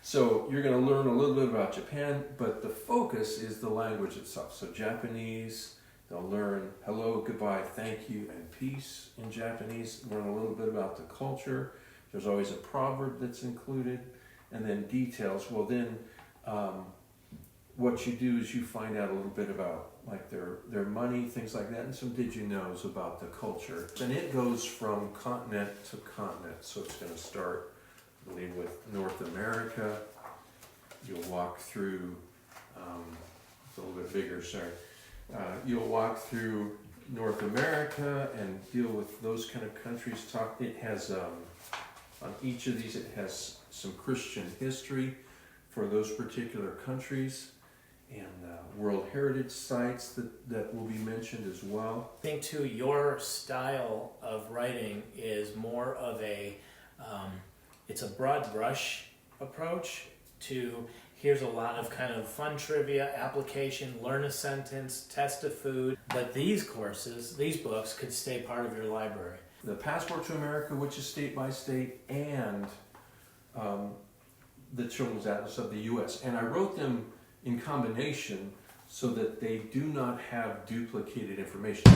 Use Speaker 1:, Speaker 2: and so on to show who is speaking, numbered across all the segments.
Speaker 1: So you're going to learn a little bit about Japan, but the focus is the language itself. So Japanese, they'll learn hello, goodbye, thank you, and peace in Japanese. Learn a little bit about the culture. There's always a proverb that's included, and then details. Well, then what you do is you find out a little bit about like their money, things like that, and some did you knows about the culture. Then it goes from continent to continent. So it's going to start, I believe, with North America. You'll walk through, it's a little bit bigger, sorry. You'll walk through North America and deal with those kind of countries. It has, on each of these, it has some Christian history for those particular countries, and World Heritage sites that will be mentioned as well.
Speaker 2: I think too, your style of writing is more of a, it's a broad brush approach to, here's a lot of kind of fun trivia, application, learn a sentence, test a food. But these courses, these books could stay part of your library.
Speaker 1: The Passport to America, which is state by state, and the Children's Atlas of the U.S. And I wrote them in combination so that they do not have duplicated information.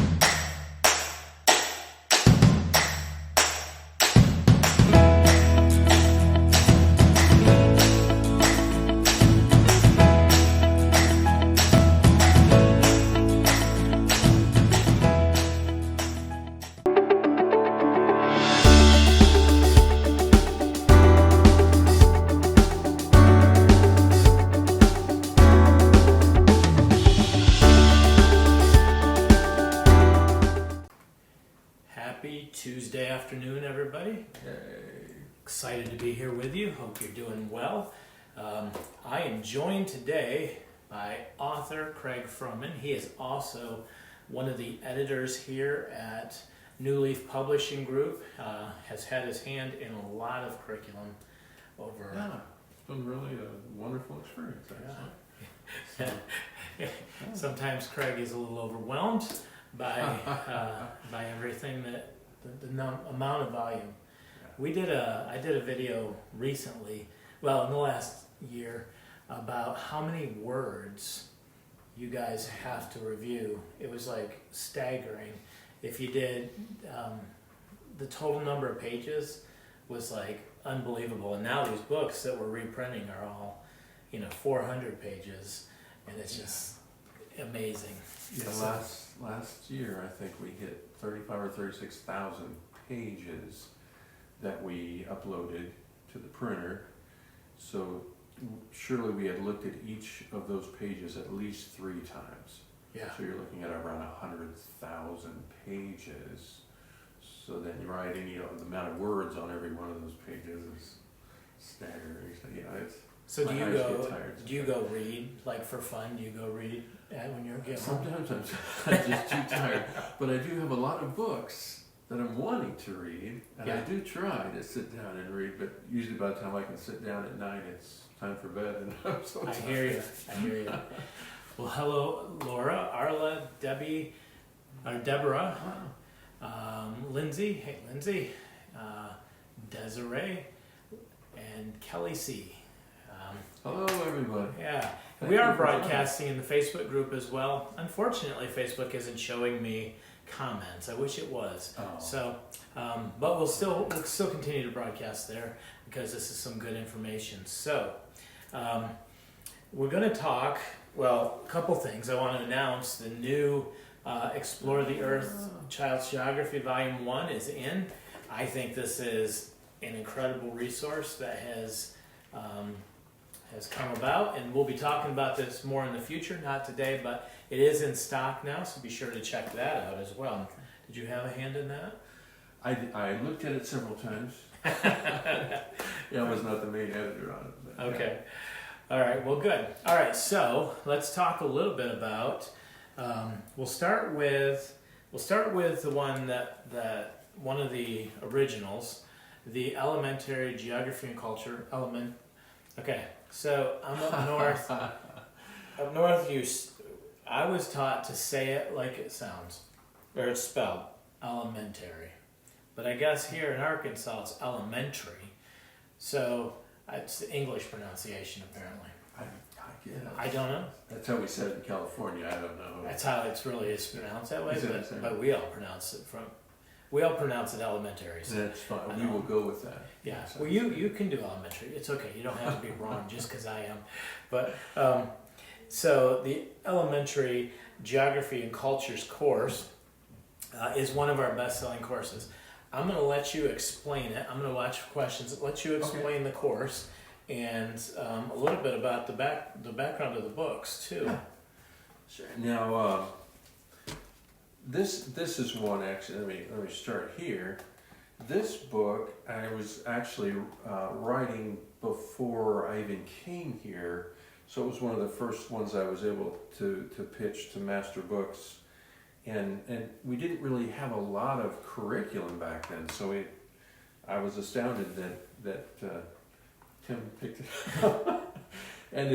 Speaker 2: Tuesday afternoon, everybody. Excited to be here with you. Hope you're doing well. I am joined today by author Craig Froman. He is also one of the editors here at New Leaf Publishing Group. Has had his hand in a lot of curriculum over.
Speaker 1: Yeah, it's been really a wonderful experience, actually.
Speaker 2: Yeah. Sometimes Craig is a little overwhelmed by everything that. The amount of volume. Yeah. I did a video recently, well, in the last year, about how many words you guys have to review. It was like staggering. If you did, the total number of pages was like unbelievable. And now these books that we're reprinting are all, 400 pages, and it's just amazing.
Speaker 1: Yeah, last year I think we hit 35 or 36,000 pages that we uploaded to the printer. So surely we had looked at each of those pages at least 3 times.
Speaker 2: Yeah.
Speaker 1: So you're looking at around 100,000 pages. So then you write the amount of words on every one of those pages is staggering. So yeah, it's.
Speaker 2: So do you go read, like for fun? Do you go read when you're getting
Speaker 1: Sometimes I'm just too tired. But I do have a lot of books that I'm wanting to read, and I do try to sit down and read, but usually by the time I can sit down at night, it's time for bed, and I'm so tired.
Speaker 2: I hear you. Well, hello, Laura, Arla, Debbie, or Deborah, Lindsay, hey Lindsay, Desiree, and Kelly C.
Speaker 1: Hello, everybody.
Speaker 2: Yeah, we are broadcasting in the Facebook group as well. Unfortunately, Facebook isn't showing me comments. I wish it was.
Speaker 1: Oh.
Speaker 2: So, but we'll still continue to broadcast there because this is some good information. So, we're going to talk. Well, a couple things. I want to announce the new Explore the Earth Child's Geography Volume 1 is in. I think this is an incredible resource that has come about, and we'll be talking about this more in the future, not today, but it is in stock now, so be sure to check that out as well. Did you have a hand in that?
Speaker 1: I looked at it several times. Yeah, I was not the main editor on it. But
Speaker 2: okay. All right, well, good. All right, so let's talk a little bit about, we'll start with the one that one of the originals, the Elementary Geography and Culture element. Okay, so I'm up north. Up north, I was taught to say it like it sounds, or it's spelled, elementary. But I guess here in Arkansas, it's elementary. So It's the English pronunciation, apparently.
Speaker 1: I get it.
Speaker 2: I don't know.
Speaker 1: That's how we said it in California. I don't know.
Speaker 2: That's how it's really is pronounced that way,
Speaker 1: Is that the
Speaker 2: but we all pronounce it elementary. So,
Speaker 1: That's fine. We will go with that.
Speaker 2: yeah. Well, you can do elementary. It's okay. You don't have to be wrong just because I am. But so the elementary geography and cultures course is one of our best-selling courses. I'm going to let you explain it. I'm going to watch questions. Let you explain the course and a little bit about the background of the books too.
Speaker 1: Yeah. Sure. Now, this is one actually. Let me start here. This book I was actually writing before I even came here, so it was one of the first ones I was able to pitch to Masterbooks, and we didn't really have a lot of curriculum back then, so I was astounded that Tim picked it up, and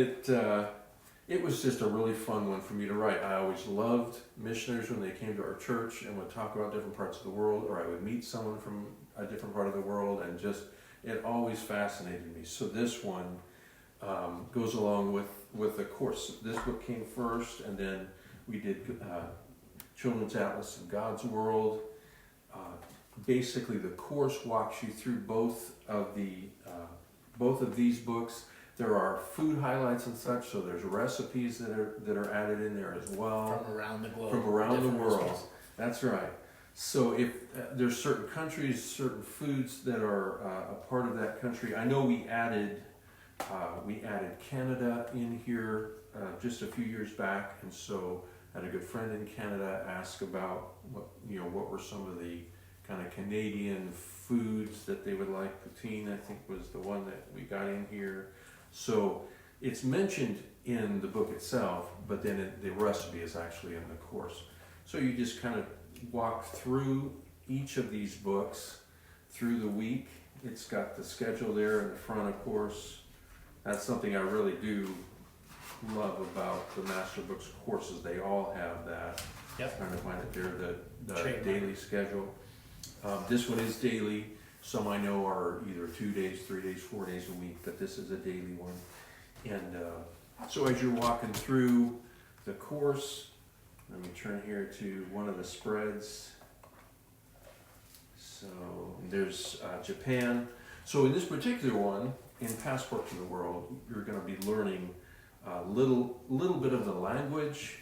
Speaker 1: it was just a really fun one for me to write. I always loved missionaries when they came to our church and would talk about different parts of the world, or I would meet someone from a different part of the world, and just it always fascinated me. So this one goes along with the course. This book came first, and then we did Children's Atlas of God's World. Basically, the course walks you through both of these books. There are food highlights and such, so there's recipes that are added in there as well.
Speaker 2: From around the globe.
Speaker 1: From around the world.
Speaker 2: Recipes.
Speaker 1: That's right. So if there's certain countries, certain foods that are a part of that country. I know we added Canada in here just a few years back, and so I had a good friend in Canada ask about what were some of the kind of Canadian foods that they would like. Poutine, I think, was the one that we got in here. So it's mentioned in the book itself, but then the recipe is actually in the course. So you just kind of walk through each of these books through the week. It's got the schedule there in the front, of course. That's something I really do love about the Masterbooks courses. They all have that.
Speaker 2: Yep.
Speaker 1: Trying to find it there, the
Speaker 2: Trademark.
Speaker 1: daily schedule. This one is daily. Some I know are either 2 days, 3 days, 4 days a week, but this is a daily one. And so as you're walking through the course, let me turn here to one of the spreads. So there's Japan. So in this particular one, in Passport to the World, you're going to be learning a little bit of the language.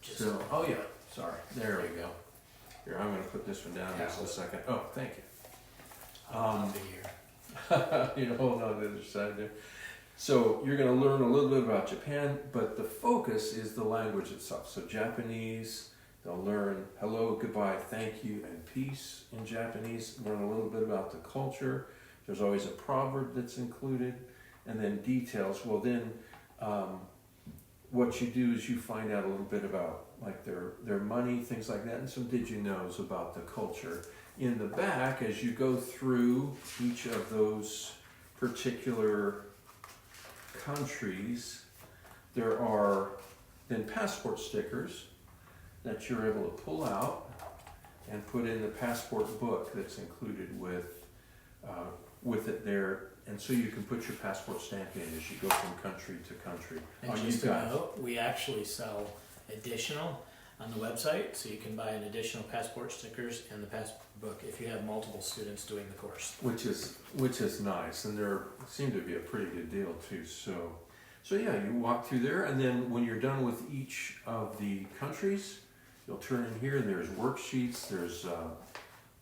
Speaker 1: So, oh yeah, sorry, there we go. Here, I'm going to put this one down just a second. Oh, thank you. Hold on to the other side there. So you're going to learn a little bit about Japan, but the focus is the language itself. So Japanese, they'll learn hello, goodbye, thank you, and peace in Japanese. Learn a little bit about the culture. There's always a proverb that's included, and then details. Well, then what you do is you find out a little bit about like their money, things like that, and some did you knows about the culture. In the back, as you go through each of those particular countries, there are then passport stickers that you're able to pull out and put in the passport book that's included with it there, and so you can put your passport stamp in as you go from country to country.
Speaker 2: And just to note, we actually sell additional on the website, so you can buy an additional passport stickers and the passport book if you have multiple students doing the course.
Speaker 1: Which is nice, and there seem to be a pretty good deal too. So yeah, you walk through there, and then when you're done with each of the countries, you'll turn in here, and there's worksheets, there's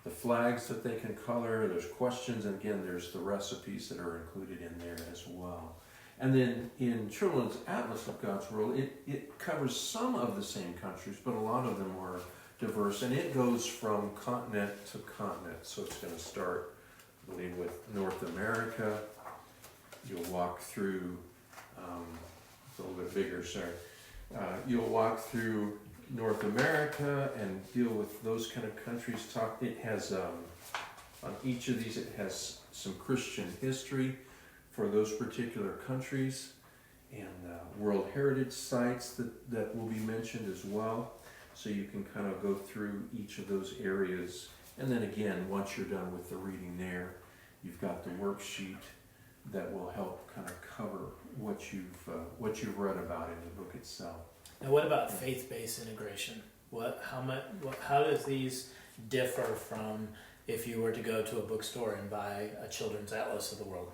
Speaker 1: the flags that they can color, there's questions, and again, there's the recipes that are included in there as well. And then in Children's Atlas of God's World, it covers some of the same countries, but a lot of them are diverse, and it goes from continent to continent. So it's going to start, I believe, with North America. You'll walk through, it's a little bit bigger, sorry. You'll walk through North America and deal with those kind of countries. It has, on each of these, it has some Christian history for those particular countries, and World Heritage sites that will be mentioned as well. So you can kind of go through each of those areas. And then again, once you're done with the reading there, you've got the worksheet that will help kind of cover what you've read about in the book itself.
Speaker 2: And what about faith-based integration? How does these differ from if you were to go to a bookstore and buy a children's atlas of the world?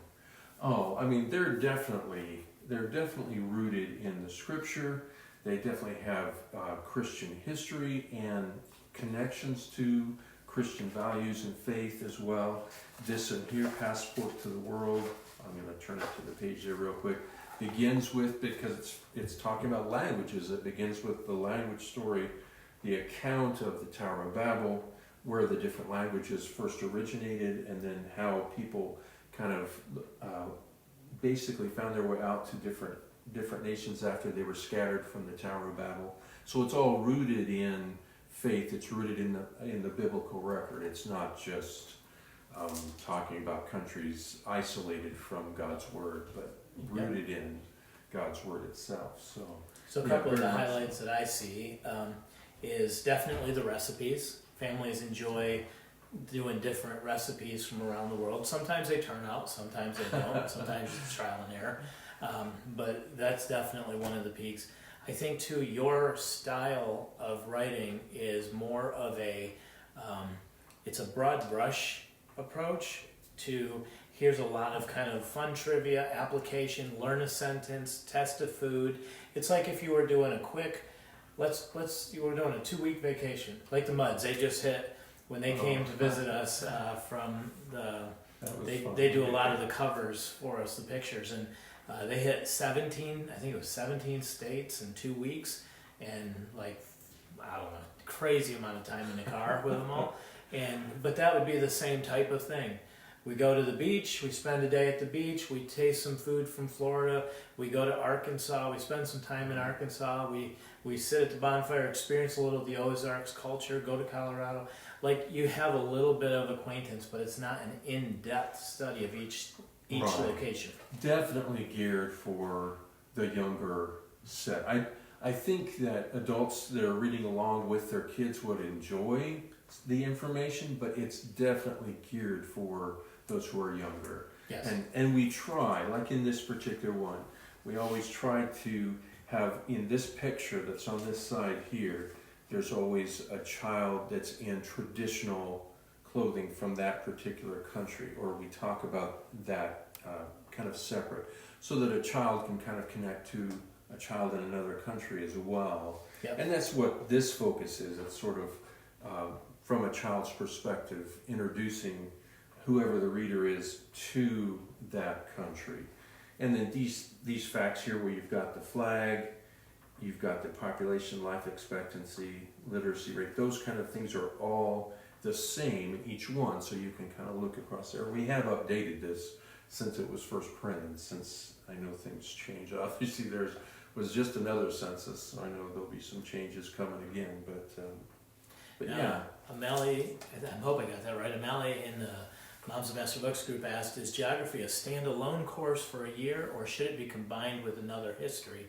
Speaker 1: Oh, I mean, they're definitely rooted in the scripture. They definitely have Christian history and connections to Christian values and faith as well. This in here, Passport to the World, I'm going to turn it to the page there real quick, begins with, because it's talking about languages, it begins with the language story, the account of the Tower of Babel, where the different languages first originated, and then how people kind of basically found their way out to different nations after they were scattered from the Tower of Babel. So it's all rooted in faith. It's rooted in the biblical record. It's not just talking about countries isolated from God's word, but rooted in God's word itself. So
Speaker 2: a couple of the highlights that I see is definitely the recipes. Families enjoy doing different recipes from around the world. Sometimes they turn out, sometimes they don't. Sometimes it's trial and error. But that's definitely one of the peaks. I think too, your style of writing is more of it's a broad brush approach to here's a lot of kind of fun trivia, application, learn a sentence, test a food. It's like if you were doing a quick, you were doing a 2-week vacation, like the Muds. They just hit, when they came to visit us from they do a lot of the covers for us, the pictures, and they hit 17 states in 2 weeks, and like, I don't know, crazy amount of time in the car with them all. But that would be the same type of thing. We go to the beach, we spend a day at the beach, we taste some food from Florida, we go to Arkansas, we spend some time in Arkansas, we sit at the bonfire, experience a little of the Ozarks culture, go to Colorado. Like, you have a little bit of acquaintance, but it's not an in-depth study of each
Speaker 1: Right.
Speaker 2: location.
Speaker 1: Definitely geared for the younger set. I think that adults that are reading along with their kids would enjoy the information, but it's definitely geared for those who are younger.
Speaker 2: Yes.
Speaker 1: And we try, like in this particular one, we always try to have, in this picture that's on this side here, there's always a child that's in traditional clothing from that particular country, or we talk about that kind of separate, so that a child can kind of connect to a child in another country as well.
Speaker 2: Yep.
Speaker 1: And that's what this focus is. It's sort of from a child's perspective, introducing whoever the reader is to that country. And then these facts here, where you've got the flag, you've got the population, life expectancy, literacy rate, those kind of things are all the same in each one, so you can kind of look across there. We have updated this since it was first printed, since I know things change. Obviously there was just another census, so I know there'll be some changes coming again, but yeah.
Speaker 2: Amali, I hope I got that right. Amali in the Moms of Masterbooks group asked, is geography a standalone course for a year, or should it be combined with another history?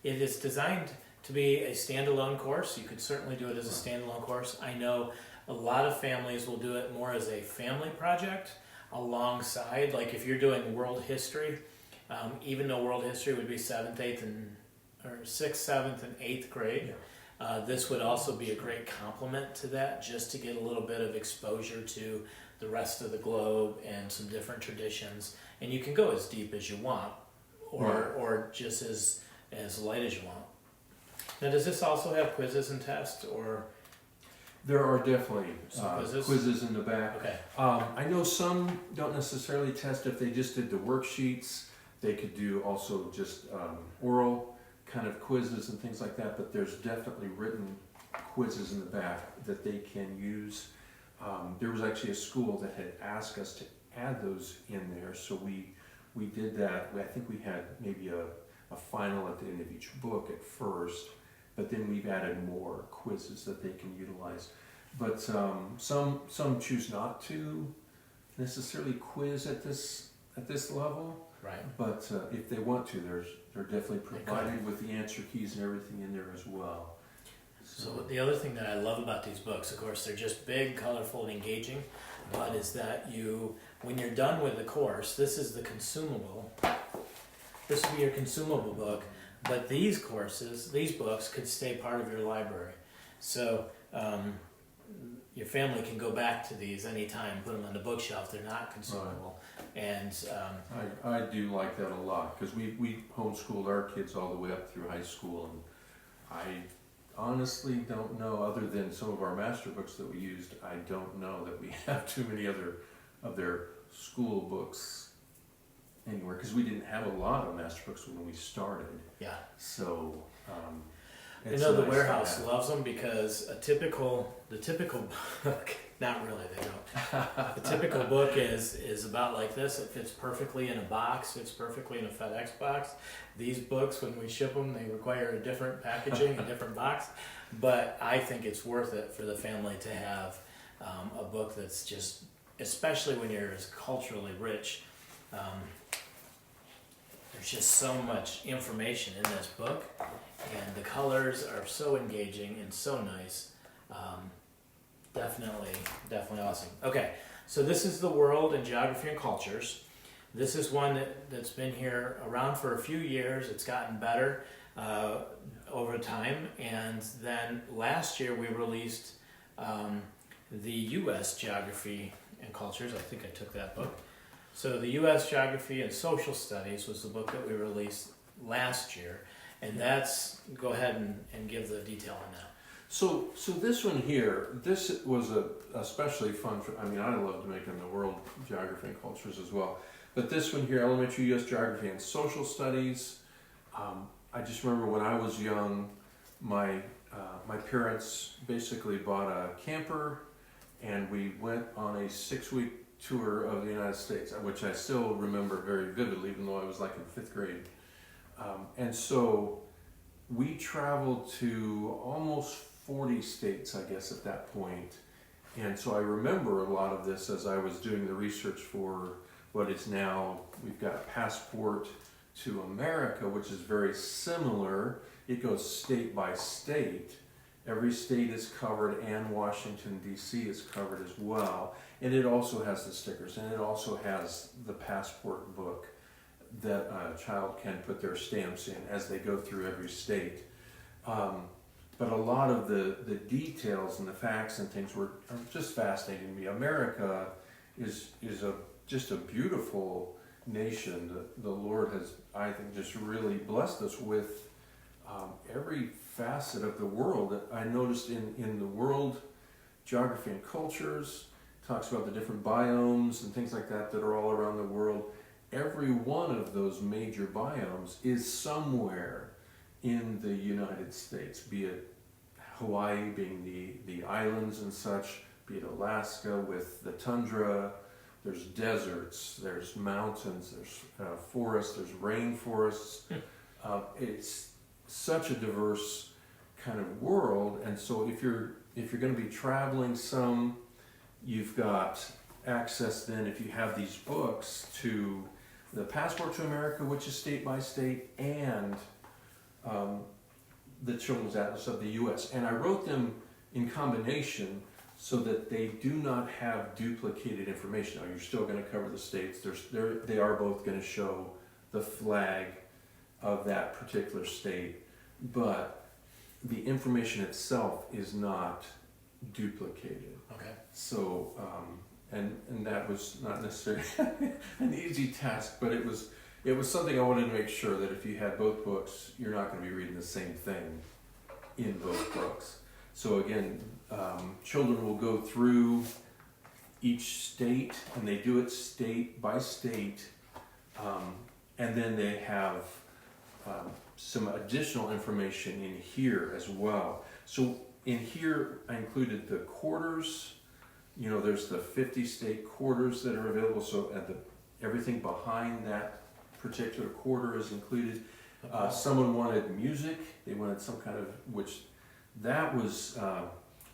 Speaker 2: It is designed to be a standalone course. You could certainly do it as a standalone course. I know a lot of families will do it more as a family project alongside, like if you're doing world history, even though world history would be 6th, 7th, and 8th grade, this would also be a great complement to that, just to get a little bit of exposure to the rest of the globe and some different traditions. And you can go as deep as you want, or just as light as you want. Now, does this also have quizzes and tests, or?
Speaker 1: There are definitely
Speaker 2: quizzes
Speaker 1: in the back.
Speaker 2: Okay.
Speaker 1: I know some don't necessarily test. If they just did the worksheets, they could do also just oral kind of quizzes and things like that, but there's definitely written quizzes in the back that they can use. There was actually a school that had asked us to add those in there, so we did that. I think we had maybe a final at the end of each book at first, but then we've added more quizzes that they can utilize. But some choose not to necessarily quiz at this level.
Speaker 2: Right.
Speaker 1: But if they want to, they're definitely provided with the answer keys and everything in there as well.
Speaker 2: So the other thing that I love about these books, of course, they're just big, colorful, and engaging, but is that when you're done with the course, this is the consumable. This will be your consumable book, but these books could stay part of your library. So your family can go back to these anytime, put them on the bookshelf. They're not consumable. Right. And
Speaker 1: I do like that a lot, because we homeschooled our kids all the way up through high school, and I honestly don't know, other than some of our master books that we used, I don't know that we have too many other of their school books anywhere, because we didn't have a lot of master books when we started.
Speaker 2: Yeah.
Speaker 1: So
Speaker 2: I know the warehouse loves them, because the typical book, not really, they don't. The typical book is about like this. It fits perfectly in a box, fits perfectly in a FedEx box. These books, when we ship them, they require a different packaging, a different box. But I think it's worth it for the family to have a book that's just, especially when you're as culturally rich, there's just so much information in this book, and the colors are so engaging and so nice. Definitely awesome. Okay, so this is the World in Geography and Cultures. This is one that's been here around for a few years. It's gotten better over time, and then last year we released the U.S. Geography and Cultures. I think I took that book. So the U.S. Geography and Social Studies was the book that we released last year, and that's, go ahead and give the detail on that.
Speaker 1: So this one here, this was especially fun for, I mean, I loved making the World Geography and Cultures as well, but this one here, Elementary U.S. Geography and Social Studies, I just remember when I was young, my parents basically bought a camper, and we went on a 6-week tour of the United States, which I still remember very vividly, even though I was like in 5th grade. And so we traveled to almost 40 states, I guess, at that point. And so I remember a lot of this as I was doing the research for what is now, we've got Passport to America, which is very similar. It goes state by state. Every state is covered, and Washington, D.C. is covered as well. And it also has the stickers, and it also has the Passport book that a child can put their stamps in as they go through every state. But a lot of the details and the facts and things are just fascinating to me. America is just a beautiful nation. The Lord has, I think, just really blessed us with every facet of the world. I noticed in the World Geography and Cultures, talks about the different biomes and things like that are all around the world. Every one of those major biomes is somewhere in the United States, be it Hawaii being the islands and such, be it Alaska with the tundra, there's deserts, there's mountains, there's forests, there's rainforests. It's such a diverse kind of world, and so if you're going to be traveling some, you've got access then, if you have these books, to the Passport to America, which is state by state, and the Children's Atlas of the U.S. And I wrote them in combination so that they do not have duplicated information. Now, you're still going to cover the states. They are both going to show the flag of that particular state, but the information itself is not duplicated.
Speaker 2: Okay.
Speaker 1: So, and that was not necessarily an easy task, but it was something I wanted to make sure that if you had both books, you're not going to be reading the same thing in both books. So again, children will go through each state, and they do it state by state, and then they have some additional information in here as well. So in here, I included the quarters. You know, there's the 50 state quarters that are available, so everything behind that particular quarter is included. Someone wanted music. They wanted some kind of, which that was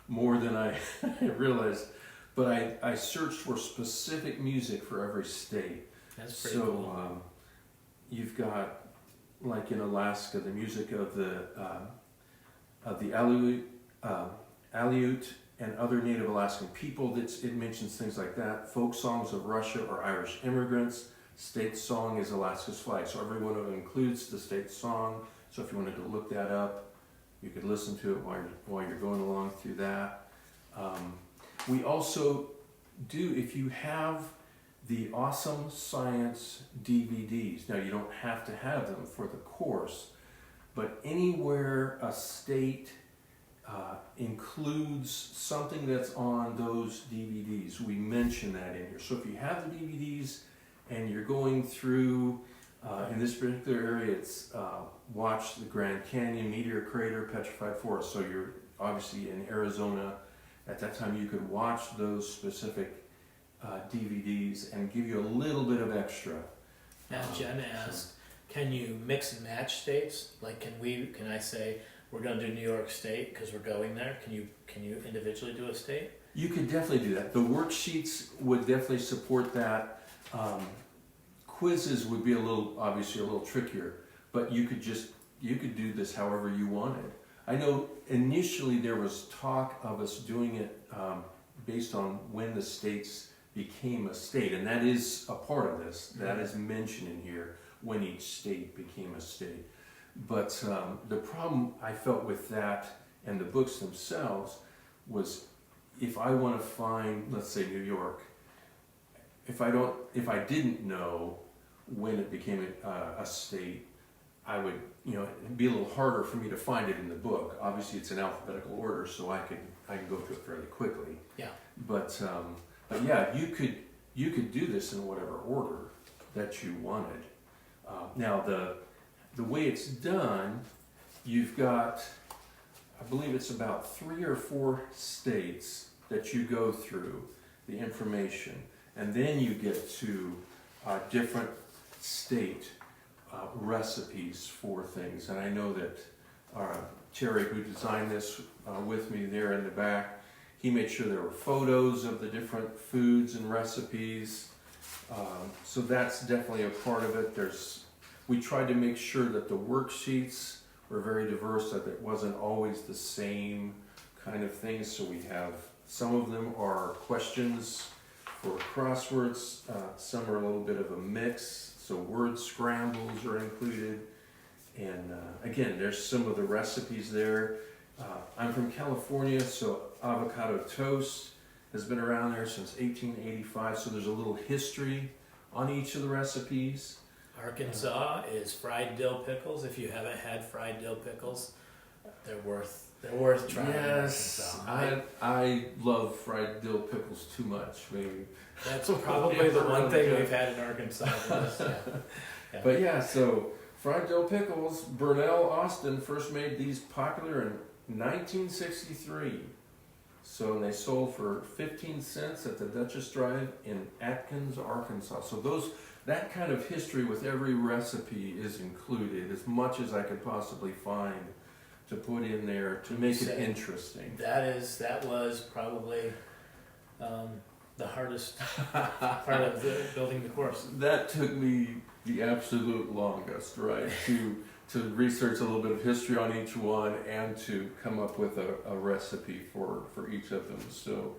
Speaker 1: more than I realized, but I searched for specific music for every state.
Speaker 2: That's pretty cool.
Speaker 1: So you've got, like in Alaska, the music of the Aleut and other Native Alaskan people. It mentions things like that. Folk songs of Russia or Irish immigrants. State song is Alaska's flag. So every one of them includes the state song. So if you wanted to look that up, you could listen to it while you're going along through that. We also do, if you have the Awesome Science DVDs, now you don't have to have them for the course, but anywhere a state includes something that's on those DVDs, we mention that in here. So if you have the DVDs and you're going through, in this particular area, it's watch the Grand Canyon, Meteor Crater, Petrified Forest. So you're obviously in Arizona. At that time, you could watch those specific DVDs and give you a little bit of extra.
Speaker 2: Now, Jen asked, can you mix and match states? Like, can I say, we're going to do New York State because we're going there? Can you individually do a state?
Speaker 1: You could definitely do that. The worksheets would definitely support that. Quizzes would be obviously a little trickier, but you could do this however you wanted. I know initially there was talk of us doing it based on when the states became a state, and that is a part of this. That is mentioned in here, when each state became a state. But the problem I felt with that and the books themselves was, if I want to find, let's say, New York, if I didn't know when it became a state, I would, it'd be a little harder for me to find it in the book. Obviously, it's in alphabetical order, so I can go through it fairly quickly.
Speaker 2: Yeah.
Speaker 1: But yeah, you could do this in whatever order that you wanted. Now the way it's done, you've got, I believe it's about 3 or 4 states that you go through the information, and then you get to different state recipes for things. And I know that Terry, who designed this with me there in the back, he made sure there were photos of the different foods and recipes. So that's definitely a part of it. We tried to make sure that the worksheets were very diverse, that it wasn't always the same kind of things. So we have, some of them are questions for crosswords, some are a little bit of a mix, so word scrambles are included. And again, there's some of the recipes there. I'm from California, so avocado toast has been around there since 1885, so there's a little history on each of the recipes.
Speaker 2: Arkansas is fried dill pickles. If you haven't had fried dill pickles, they're worth trying.
Speaker 1: Yes, I love fried dill pickles too much. Maybe
Speaker 2: that's probably the one thing we've had in Arkansas. Yeah.
Speaker 1: But yeah, so fried dill pickles. Burnell Austin first made these popular in 1963. So they sold for 15 cents at the Duchess Drive in Atkins, Arkansas. So that kind of history with every recipe is included, as much as I could possibly find to put in there to make it interesting.
Speaker 2: That was probably the hardest part of building the course.
Speaker 1: That took me the absolute longest, right? To research a little bit of history on each one and to come up with a recipe for each of them. So,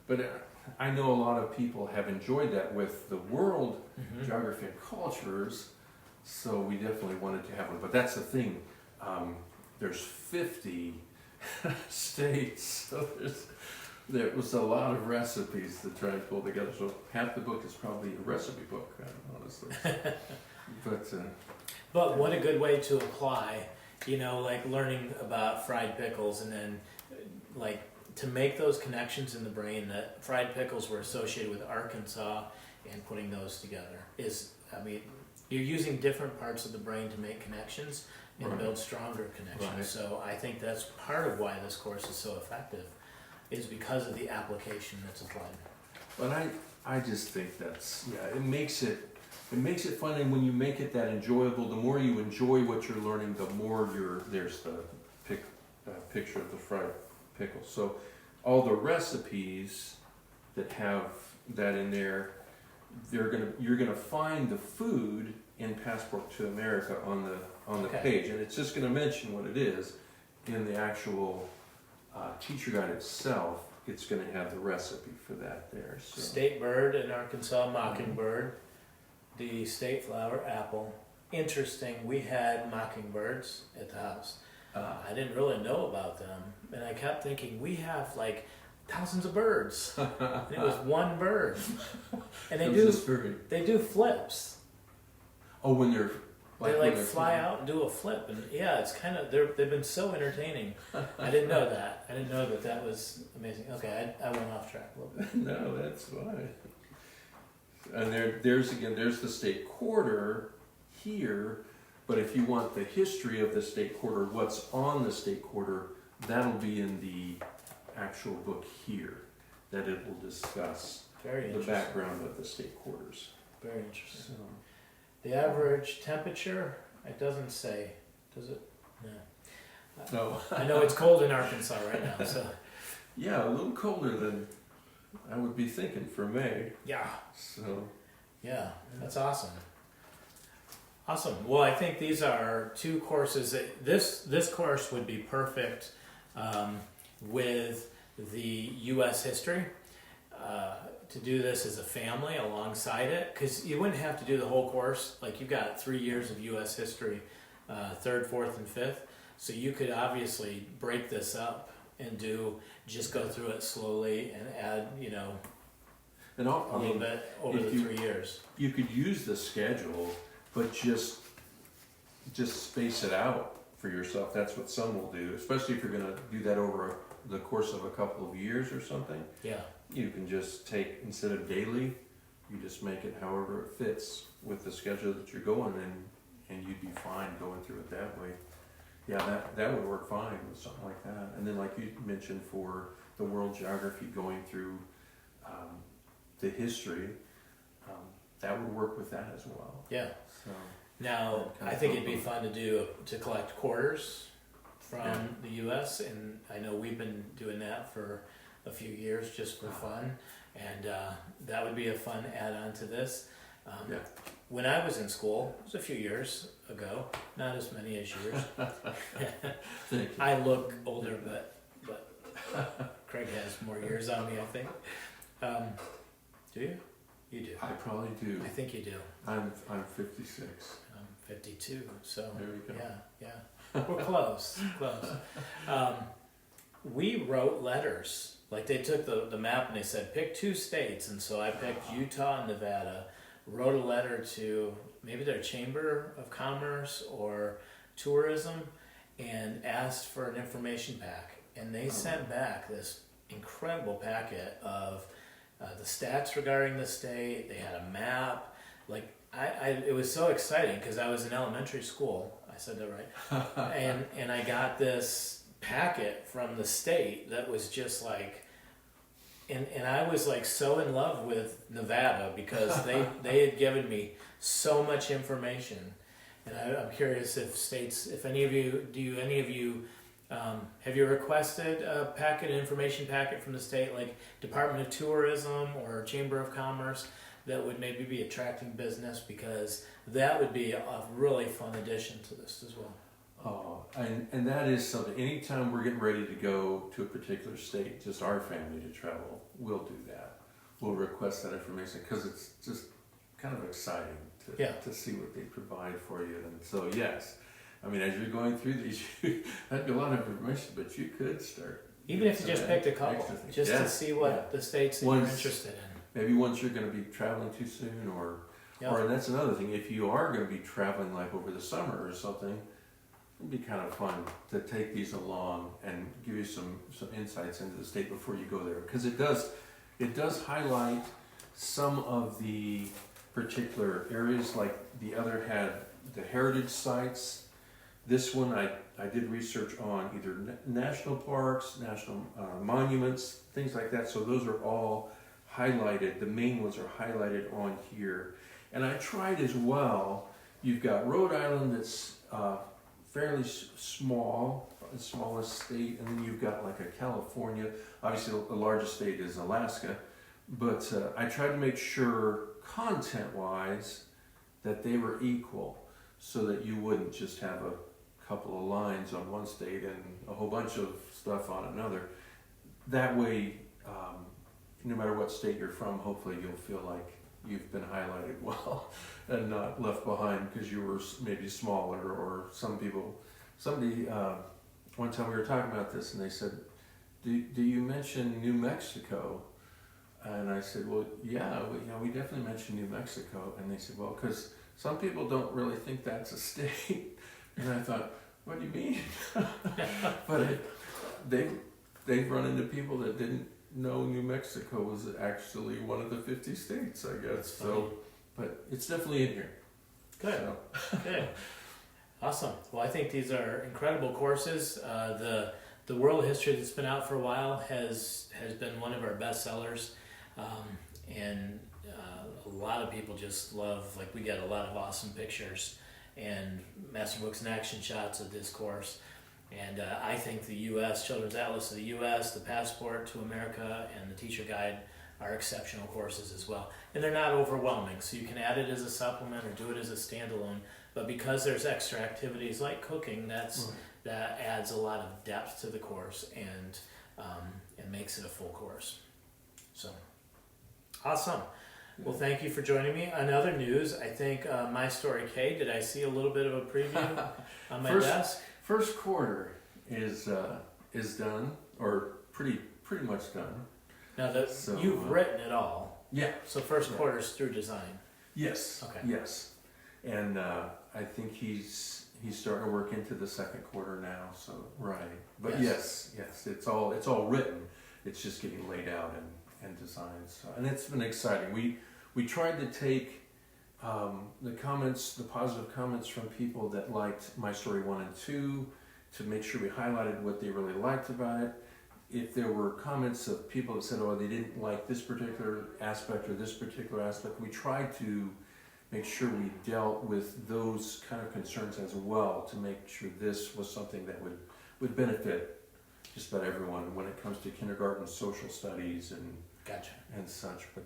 Speaker 1: but I know a lot of people have enjoyed that with the world geography and cultures, so we definitely wanted to have one. But that's the thing, there's 50 states, so there was a lot of recipes to try and pull together. So half the book is probably a recipe book, honestly.
Speaker 2: But what a good way to apply, like learning about fried pickles, and then like to make those connections in the brain that fried pickles were associated with Arkansas, and putting those together you're using different parts of the brain to make connections and build stronger connections. Right. So I think that's part of why this course is so effective, is because of the application that's applied.
Speaker 1: But I just think it makes it fun, and when you make it that enjoyable, the more you enjoy what you're learning, the more there's the picture of the fried pickles. So all the recipes that have that in there, you're gonna find the food in Passport to America on the page, and it's just gonna mention what it is in the actual teacher guide itself, it's going to have the recipe for that there. So.
Speaker 2: State bird in Arkansas, mockingbird. The state flower, apple. Interesting, we had mockingbirds at the house. I didn't really know about them, and I kept thinking, we have like thousands of birds, and it was one bird. And they do flips.
Speaker 1: Oh, when they're
Speaker 2: they fly out and do a flip, and yeah, it's kind of they've been so entertaining. I didn't know that. I didn't know that was amazing. Okay, I went off track a little bit.
Speaker 1: No, that's fine. And there's the state quarter here, but if you want the history of the state quarter, what's on the state quarter, that'll be in the actual book here, that it will discuss the background of the state quarters.
Speaker 2: Very interesting. So, the average temperature, it doesn't say, does it? No.
Speaker 1: No.
Speaker 2: I know it's cold in Arkansas right now, so.
Speaker 1: Yeah, a little colder than I would be thinking for May.
Speaker 2: Yeah.
Speaker 1: So.
Speaker 2: Yeah, that's awesome. Awesome. Well, I think these are two courses that this course would be perfect with the U.S. history. To do this as a family alongside it, because you wouldn't have to do the whole course. Like, you've got 3 years of U.S. history, 3rd, 4th, and 5th. So you could obviously break this up and just go through it slowly and add,
Speaker 1: And
Speaker 2: a little bit over the 3 years. You
Speaker 1: could use the schedule, but just space it out for yourself. That's what some will do, especially if you're going to do that over the course of a couple of years or something.
Speaker 2: Yeah.
Speaker 1: You can just take, instead of daily, you just make it however it fits with the schedule that you're going in, and you'd be fine going through it that way. Yeah, that would work fine with something like that. And then, like you mentioned, for the world geography, going through the history, that would work with that as well.
Speaker 2: Yeah.
Speaker 1: So
Speaker 2: now, I think it'd be fun to collect quarters from the U.S., and I know we've been doing that for a few years just for fun, and that would be a fun add-on to this. When I was in school, it was a few years ago, not as many as yours. I look older, but Craig has more years on me, I think. Do you? You do.
Speaker 1: I probably do.
Speaker 2: I think you do.
Speaker 1: I'm 56.
Speaker 2: I'm 52, so
Speaker 1: there we go.
Speaker 2: Yeah. We're close. We wrote letters. Like, they took the map and they said, pick 2 states. And so I picked Utah and Nevada, wrote a letter to maybe their Chamber of Commerce or Tourism, and asked for an information pack. And they sent back this incredible packet of the stats regarding the state. They had a map. Like, it was so exciting because I was in elementary school. I said that right. and I got this packet from the state that was just like, and I was like so in love with Nevada because they had given me so much information. And I'm curious if any of you have you requested a information packet from the state, like Department of Tourism or Chamber of Commerce, that would maybe be attracting business, because that would be a really fun addition to this as well.
Speaker 1: Oh, and that is something. Anytime we're getting ready to go to a particular state, just our family to travel, we'll do that. We'll request that information because it's just kind of exciting to see what they provide for you. And so, yes, I mean, as you're going through these, that'd be a lot of information, but you could start.
Speaker 2: Even if you just picked a couple, just to see what the states that you're interested in.
Speaker 1: Maybe once you're going to be traveling too soon, or and that's another thing. If you are going to be traveling like over the summer or something, it'd be kind of fun to take these along and give you some insights into the state before you go there, because it does highlight some of the particular areas. Like the other had the heritage sites. This one I did research on either national parks, national monuments, things like that. So those are all highlighted. The main ones are highlighted on here. And I tried as well. You've got Rhode Island that's fairly small, the smallest state, and then you've got like a California. Obviously, the largest state is Alaska. But I tried to make sure, content-wise, that they were equal, so that you wouldn't just have a couple of lines on one state and a whole bunch of stuff on another. That way, no matter what state you're from, hopefully you'll feel like you've been highlighted well and not left behind because you were maybe smaller, or somebody, one time we were talking about this and they said, do you mention New Mexico? And I said, well, yeah, we definitely mention New Mexico. And they said, well, because some people don't really think that's a state. And I thought, what do you mean? But they've run into people that didn't know New Mexico was actually one of the 50 states, I guess. So, but it's definitely in here.
Speaker 2: Good. So. Good. Awesome. Well, I think these are incredible courses. The world history that's been out for a while has been one of our best sellers, and a lot of people just love. Like, we get a lot of awesome pictures and masterbooks and action shots of this course. And I think the U.S. Children's Atlas of the U.S., the Passport to America, and the Teacher Guide are exceptional courses as well. And they're not overwhelming, so you can add it as a supplement or do it as a standalone. But because there's extra activities like cooking, that adds a lot of depth to the course and makes it a full course. So, awesome. Well, thank you for joining me. On other news, I think My Story K, did I see a little bit of a preview on my desk?
Speaker 1: First quarter is done, or pretty much done.
Speaker 2: Now you've written it all.
Speaker 1: Yeah.
Speaker 2: So first quarter's through design.
Speaker 1: Yes.
Speaker 2: Okay.
Speaker 1: Yes, and I think he's starting to work into the second quarter now. So right, but yes, it's all written. It's just getting laid out and designed. So, and it's been exciting. We tried to take the positive comments from people that liked My Story 1 and 2 to make sure we highlighted what they really liked about it. If there were comments of people that said, oh, they didn't like this particular aspect or this particular aspect, we tried to make sure we dealt with those kind of concerns as well to make sure this was something that would benefit just about everyone when it comes to kindergarten social studies and and such. But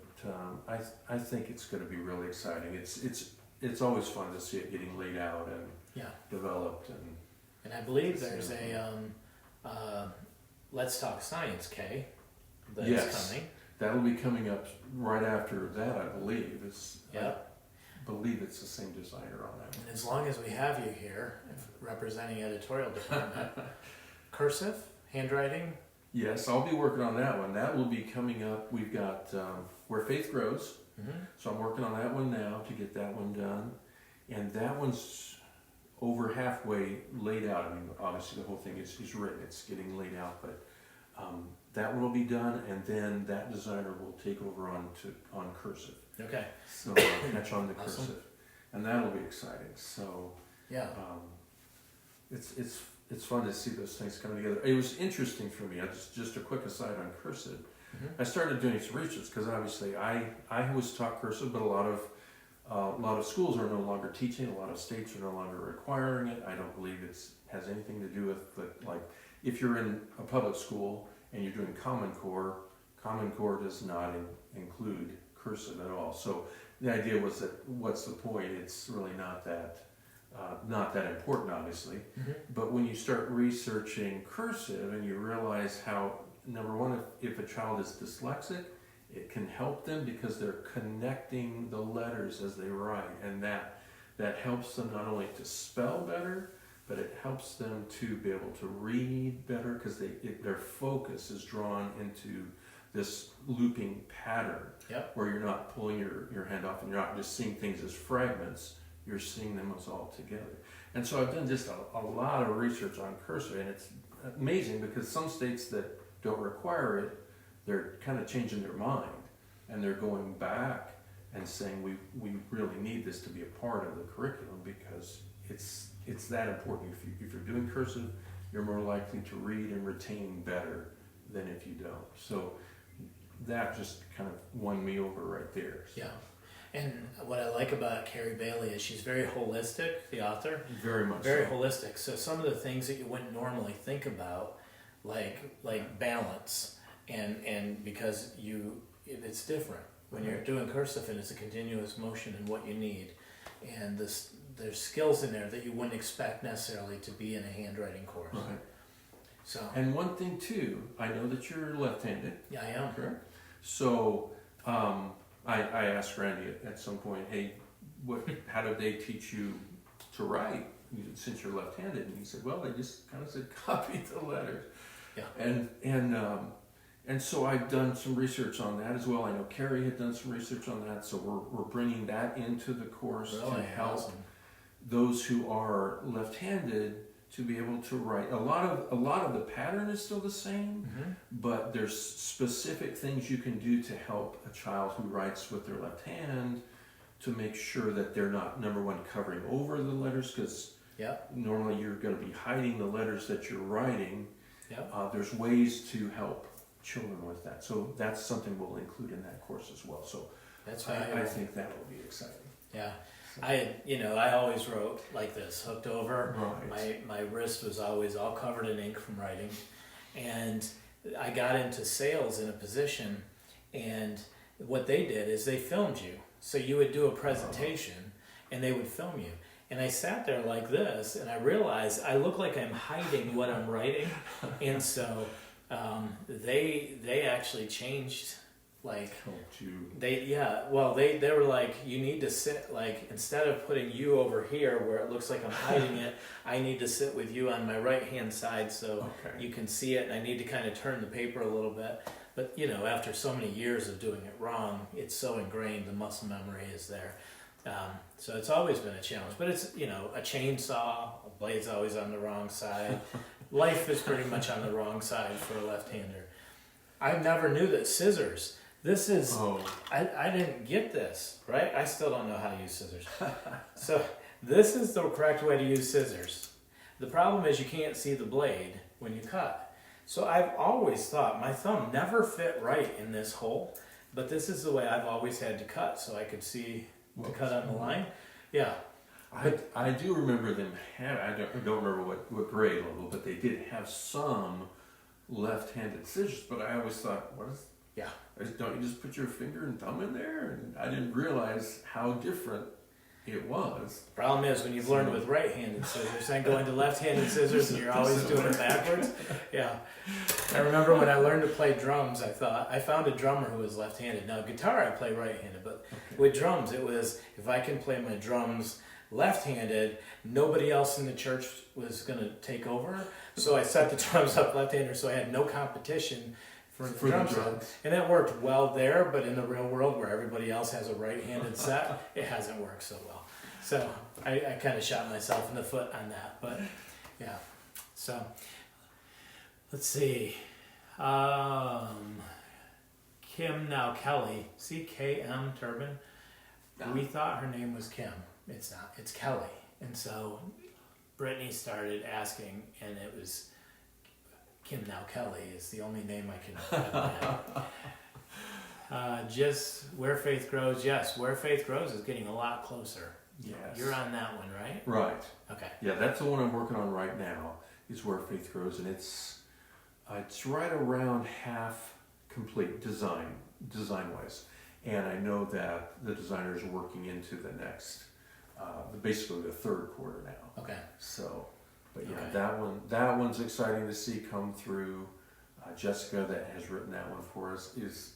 Speaker 1: I think it's going to be really exciting. It's always fun to see it getting laid out and developed.
Speaker 2: And I believe there's a Let's Talk Science K that's coming.
Speaker 1: That'll be coming up right after that, I believe. I believe it's the same designer on that.
Speaker 2: And as long as we have you here representing editorial department, Cursive, handwriting.
Speaker 1: Yes, I'll be working on that one. That will be coming up. We've got Where Faith Grows. So I'm working on that one now to get that one done. And that one's over halfway laid out. I mean, obviously the whole thing is written. It's getting laid out, but that one will be done, and then that designer will take over on Cursive.
Speaker 2: Okay.
Speaker 1: So catch on to Cursive, and that'll be exciting. So it's fun to see those things coming together. It was interesting for me. Just a quick aside on Cursive. I started doing some research because obviously I was taught Cursive, but a lot of schools are no longer teaching. A lot of states are no longer requiring it. I don't believe it has anything to do with like if you're in a public school and you're doing Common Core does not include Cursive at all. So the idea was that what's the point? It's really not that important, obviously. But when you start researching Cursive and you realize how, number one, if a child is dyslexic, it can help them because they're connecting the letters as they write, and that helps them not only to spell better, but it helps them to be able to read better because their focus is drawn into this looping pattern where you're not pulling your hand off and you're not just seeing things as fragments, you're seeing them as all together. And so I've done just a lot of research on Cursive, and it's amazing because some states that don't require it, they're kind of changing their mind and they're going back and saying we really need this to be a part of the curriculum because it's that important. If you're doing Cursive, you're more likely to read and retain better than if you don't. So that just kind of won me over right there. So.
Speaker 2: Yeah. And what I like about Carrie Bailey is she's very holistic, the author.
Speaker 1: Very much
Speaker 2: Very
Speaker 1: so.
Speaker 2: holistic. So some of the things that you wouldn't normally think about, like balance, and because it's different when you're doing Cursive and it's a continuous motion in what you need. And there's skills in there that you wouldn't expect necessarily to be in a handwriting course.
Speaker 1: Right.
Speaker 2: So.
Speaker 1: And one thing too, I know that you're left-handed.
Speaker 2: Yeah, I am.
Speaker 1: Correct. So I asked Randy at some point, hey, how did they teach you to write since you're left-handed? And he said, well, they just kind of said copy the letters.
Speaker 2: Yeah.
Speaker 1: And so I've done some research on that as well. I know Carrie had done some research on that, so we're bringing that into the course to help
Speaker 2: awesome.
Speaker 1: those who are left-handed to be able to write. A lot of the pattern is still the same, but there's specific things you can do to help a child who writes with their left hand to make sure that they're not, number one, covering over the letters, because normally you're going to be hiding the letters that you're writing. There's ways to help children with that, so that's something we'll include in that course as well. So
Speaker 2: that's
Speaker 1: I think that will be exciting.
Speaker 2: Yeah. I always wrote like this, hooked over.
Speaker 1: Right.
Speaker 2: My wrist was always all covered in ink from writing. And I got into sales in a position, and what they did is they filmed you. So you would do a presentation and they would film you. And I sat there like this, and I realized I look like I'm hiding what I'm writing. And so they actually changed. Like they were like, you need to sit, like, instead of putting you over here where it looks like I'm hiding it, I need to sit with you on my right hand side so you can see it, and I need to kind of turn the paper a little bit. But after so many years of doing it wrong, it's so ingrained, the muscle memory is there. So it's always been a challenge, but it's a chainsaw, a blade's always on the wrong side. Life is pretty much on the wrong side for a left-hander. I never knew that scissors. This is, I didn't get this, right? I still don't know how to use scissors. So this is the correct way to use scissors. The problem is you can't see the blade when you cut. So I've always thought my thumb never fit right in this hole, but this is the way I've always had to cut so I could see the cut on the line. Yeah.
Speaker 1: I do remember them I don't remember what grade level, but they did have some left-handed scissors, but I always thought, don't you just put your finger and thumb in there? And I didn't realize how different it was.
Speaker 2: The problem is when you've learned with right-handed scissors, then going to left-handed scissors and you're always doing it backwards. Yeah. I remember when I learned to play drums, I found a drummer who was left-handed. Now guitar I play right-handed, but with drums it was, if I can play my drums left-handed, nobody else in the church was going to take over. So I set the drums up left-handed, so I had no competition for the drums. And that worked well there, but in the real world where everybody else has a right-handed set, it hasn't worked so well. So I kind of shot myself in the foot on that, but yeah. So let's see. Kim, now Kelly, C-K-M Turbin. We thought her name was Kim. It's not, it's Kelly. And so Brittany started asking, and it was Kim, now Kelly is the only name I can just Where Faith Grows. Yes, Where Faith Grows is getting a lot closer.
Speaker 1: Yes.
Speaker 2: You're on that one, right?
Speaker 1: Right.
Speaker 2: Okay.
Speaker 1: Yeah, that's the one I'm working on right now, is Where Faith Grows, and it's right around half complete design-wise. And I know that the designer is working into the next, basically the third quarter now.
Speaker 2: Okay.
Speaker 1: So, but yeah, that one's exciting to see come through. Jessica, that has written that one for us, is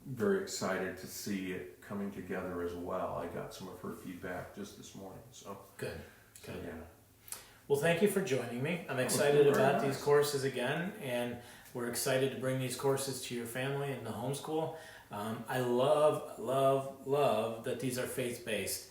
Speaker 1: very excited to see it coming together as well. I got some of her feedback just this morning. So
Speaker 2: good.
Speaker 1: Yeah.
Speaker 2: Well, thank you for joining me. I'm excited about these courses again, and we're excited to bring these courses to your family in the homeschool. I love that these are faith-based.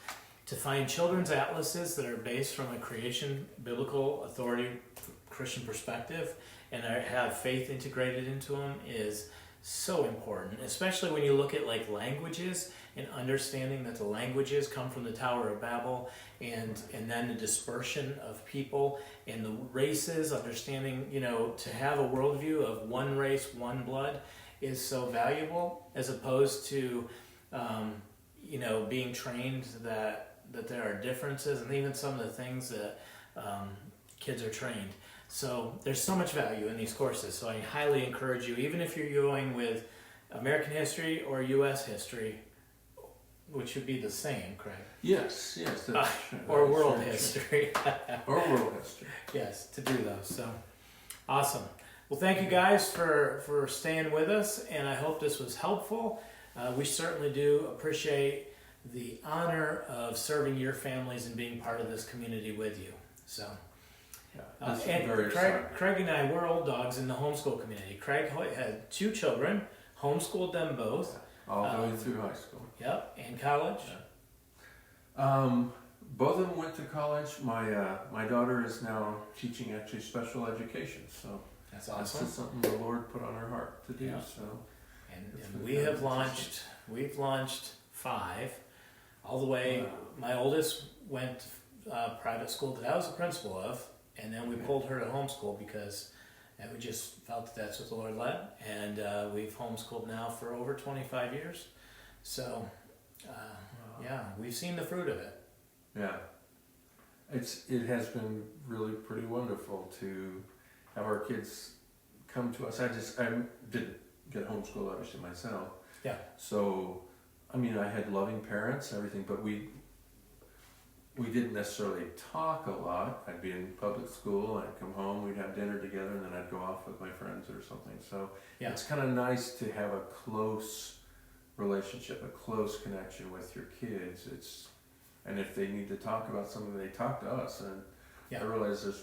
Speaker 2: To find children's atlases that are based from a creation, biblical, authority, Christian perspective, and have faith integrated into them is so important, especially when you look at like languages and understanding that the languages come from the Tower of Babel, and then the dispersion of people and the races, understanding, to have a worldview of one race, one blood is so valuable, as opposed to, being trained that there are differences, and even some of the things that kids are trained. So there's so much value in these courses. So I highly encourage you, even if you're going with American history or U.S. history, which would be the same, Craig.
Speaker 1: Yes, that's
Speaker 2: Or
Speaker 1: that's
Speaker 2: world
Speaker 1: very
Speaker 2: history.
Speaker 1: true. Or world history.
Speaker 2: Yes, to do those. So awesome. Well, thank you guys for staying with us, and I hope this was helpful. We certainly do appreciate the honor of serving your families and being part of this community with you. So,
Speaker 1: That's
Speaker 2: and
Speaker 1: very
Speaker 2: Craig and I, we're old dogs in the homeschool community. Craig had 2 children, homeschooled them both.
Speaker 1: All the way through high school.
Speaker 2: Yep, and college.
Speaker 1: Both of them went to college. My daughter is now teaching actually special education, so
Speaker 2: That's
Speaker 1: that's
Speaker 2: awesome.
Speaker 1: just something the Lord put on her heart to do.
Speaker 2: Yeah.
Speaker 1: So
Speaker 2: And we've launched 5, all the way.
Speaker 1: Wow.
Speaker 2: My oldest went private school that I was the principal of, and then we pulled her to homeschool because we just felt that that's what the Lord led, and we've homeschooled now for over 25 years. So, yeah, we've seen the fruit of it.
Speaker 1: yeah, it has been really pretty wonderful to have our kids come to us. I didn't get homeschooled obviously myself.
Speaker 2: Yeah.
Speaker 1: So, I mean, I had loving parents, everything, but we didn't necessarily talk a lot. I'd be in public school, I'd come home, we'd have dinner together, and then I'd go off with my friends or something. So
Speaker 2: Yeah.
Speaker 1: it's kind of nice to have a close relationship, a close connection with your kids. And if they need to talk about something, they talk to us. And
Speaker 2: Yeah.
Speaker 1: I realize there's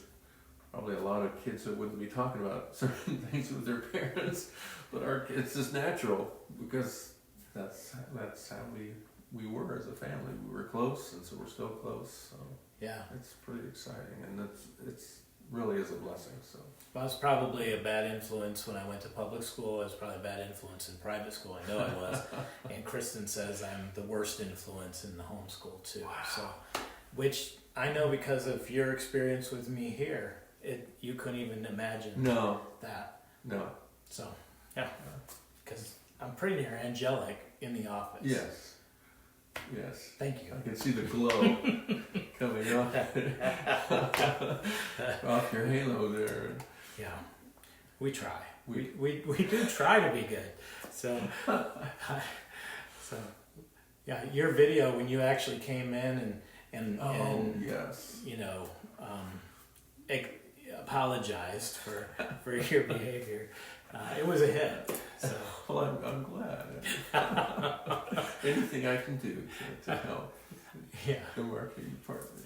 Speaker 1: probably a lot of kids that wouldn't be talking about certain things with their parents, but it's just natural because that's how we were as a family. We were close, and so we're still close. So
Speaker 2: Yeah.
Speaker 1: it's pretty exciting, and it's really is a blessing. So
Speaker 2: I was probably a bad influence when I went to public school. I was probably a bad influence in private school. I know I was. And Kristen says I'm the worst influence in the homeschool too.
Speaker 1: Wow.
Speaker 2: So, which I know because of your experience with me here. You couldn't even imagine that.
Speaker 1: No.
Speaker 2: So, yeah. Because I'm pretty near angelic in the office.
Speaker 1: Yes.
Speaker 2: Thank you.
Speaker 1: I can see the glow coming off off your halo there.
Speaker 2: Yeah. We try. We do try to be good. So, yeah, your video when you actually came in and
Speaker 1: yes.
Speaker 2: you know, apologized for your behavior. It was a hit. So.
Speaker 1: Well, I'm glad. Anything I can do to help the marketing department.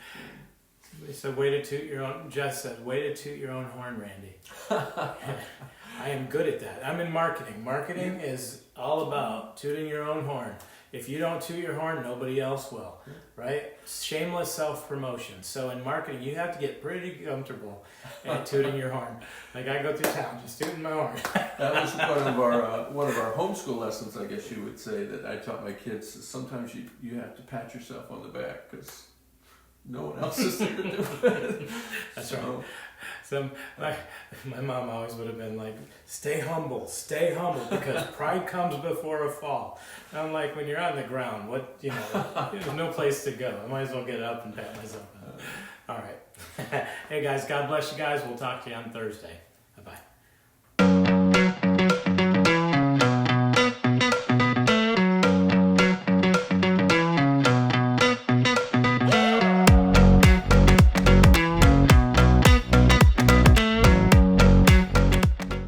Speaker 2: So way to toot your own. Jess said, "Way to toot your own horn, Randy." I am good at that. I'm in marketing. Marketing is all about tooting your own horn. If you don't toot your horn, nobody else will, right? Shameless self-promotion. So in marketing, you have to get pretty comfortable at tooting your horn. Like I go through town just tooting my horn.
Speaker 1: That was one of our homeschool lessons, I guess you would say, that I taught my kids. Sometimes you have to pat yourself on the back because no one else is there to do it.
Speaker 2: That's right. So my mom always would have been like, stay humble, because pride comes before a fall. And I'm like, when you're on the ground, there's no place to go. I might as well get up and pat myself on. All right. Hey guys, God bless you guys. We'll talk to you on Thursday.